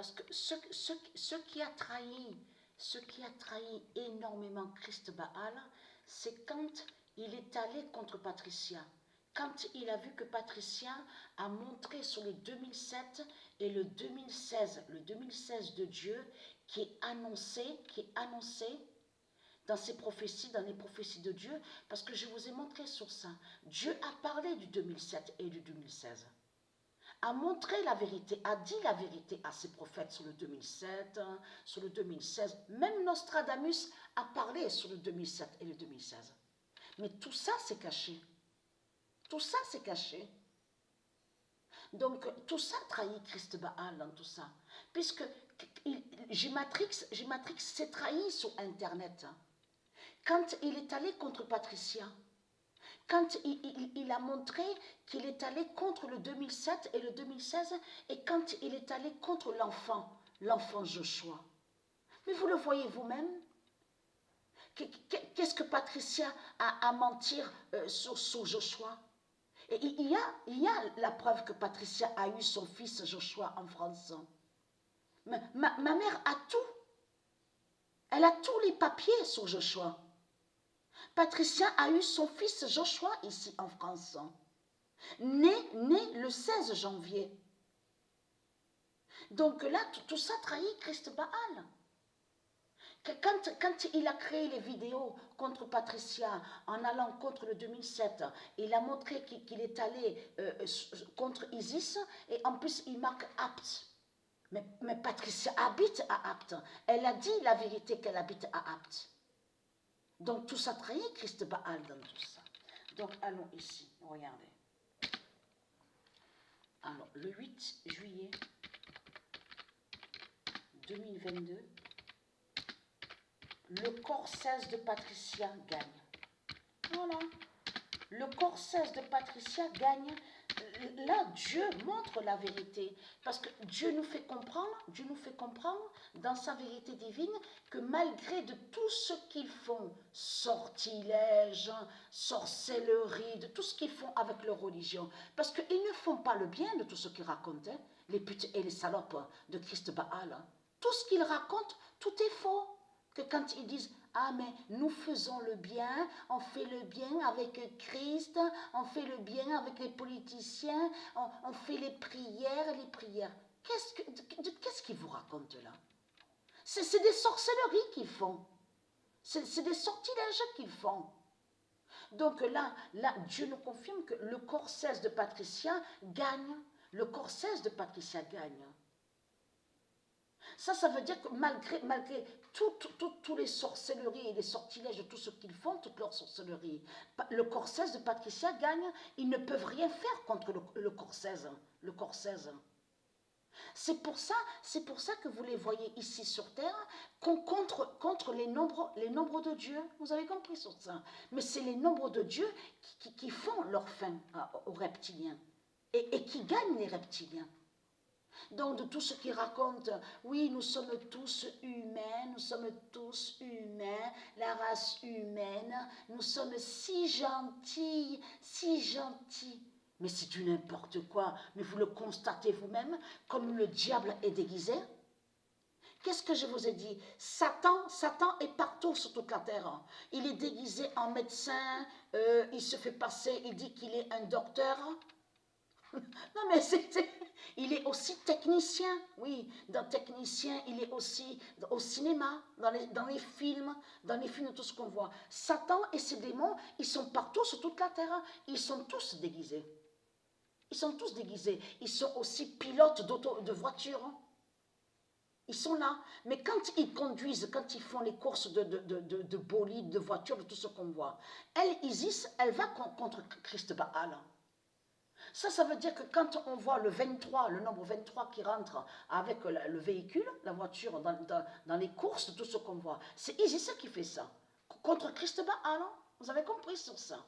Parce que ce qui a trahi énormément Christ Baal, c'est quand il est allé contre Patricia. Quand il a vu que Patricia a montré sur le 2007 et le 2016 de Dieu qui est annoncé dans ses prophéties, dans les prophéties de Dieu, parce que je vous ai montré sur ça. Dieu a parlé du 2007 et du 2016. A montré la vérité, a dit la vérité à ses prophètes sur le 2007, sur le 2016. Même Nostradamus a parlé sur le 2007 et le 2016. Mais tout ça, c'est caché. Tout ça, c'est caché. Donc, tout ça trahit Christ Baal dans tout ça. Puisque Gématrix s'est trahi sur Internet. Quand il est allé contre Patricia, quand il a montré qu'il est allé contre le 2007 et le 2016, et quand il est allé contre l'enfant Joshua. Mais vous le voyez vous-même. Qu'est-ce que Patricia a à mentir sur Joshua? Et il y a la preuve que Patricia a eu son fils Joshua en France. Ma mère a tout. Elle a tous les papiers sur Joshua. Patricia a eu son fils Joshua ici en France, né le 16 janvier. Donc là, tout ça trahit Christ Baal. Quand il a créé les vidéos contre Patricia, en allant contre le 2007, il a montré qu'il est allé contre Isis, et en plus il marque apte. Mais Patricia habite à Apte. Elle a dit la vérité qu'elle habite à Apte. Donc tout ça trahit Christ Baal dans tout ça. Donc allons ici, regardez. Alors le 8 juillet 2022, le corps 16 de Patricia gagne. Voilà. Le corps 16 de Patricia gagne. Là, Dieu montre la vérité. Parce que Dieu nous fait comprendre dans sa vérité divine que malgré de tout ce qu'ils font, sortilèges, sorcellerie, de tout ce qu'ils font avec leur religion, parce qu'ils ne font pas le bien de tout ce qu'ils racontent, hein, les putes et les salopes de Christ Baal. Hein. Tout ce qu'ils racontent, tout est faux. Que quand ils disent « Ah, mais nous faisons le bien, on fait le bien avec Christ, on fait le bien avec les politiciens, on fait les prières. » Qu'est-ce qu'ils vous racontent là? C'est des sorcelleries qu'ils font. C'est des sortilèges qu'ils font. Donc là, Dieu nous confirme que le corps 16 de Patricia gagne. Le corps 16 de Patricia gagne. Ça veut dire que malgré tous les sorcelleries et les sortilèges de tout ce qu'ils font, toute leur sorcellerie, le corps 16 de Patricia gagne, ils ne peuvent rien faire contre le corps 16. Le corps 16. C'est pour ça que vous les voyez ici sur Terre, contre les nombres de Dieu. Vous avez compris sur ça. Mais c'est les nombres de Dieu qui font leur fin aux reptiliens et qui gagnent les reptiliens. Donc de tout ce qui raconte, oui, nous sommes tous humains, la race humaine, nous sommes si gentils, si gentils. Mais c'est du n'importe quoi, mais vous le constatez vous-même, comme le diable est déguisé. Qu'est-ce que je vous ai dit? Satan est partout sur toute la terre. Il est déguisé en médecin, il se fait passer, il dit qu'il est un docteur. Non mais il est aussi technicien, oui, dans technicien, il est aussi au cinéma, dans les films, tout ce qu'on voit. Satan et ses démons, ils sont partout sur toute la terre, ils sont tous déguisés. Ils sont tous déguisés, ils sont aussi pilotes de voitures. Ils sont là, mais quand ils conduisent, quand ils font les courses de bolides, de voitures, de tout ce qu'on voit, Isis, elle va contre Christ Baal. Ça veut dire que quand on voit le 23, le nombre 23 qui rentre avec le véhicule, la voiture, dans les courses, tout ce qu'on voit, c'est Isis qui fait ça. Contre Christ Baal, vous avez compris sur ça.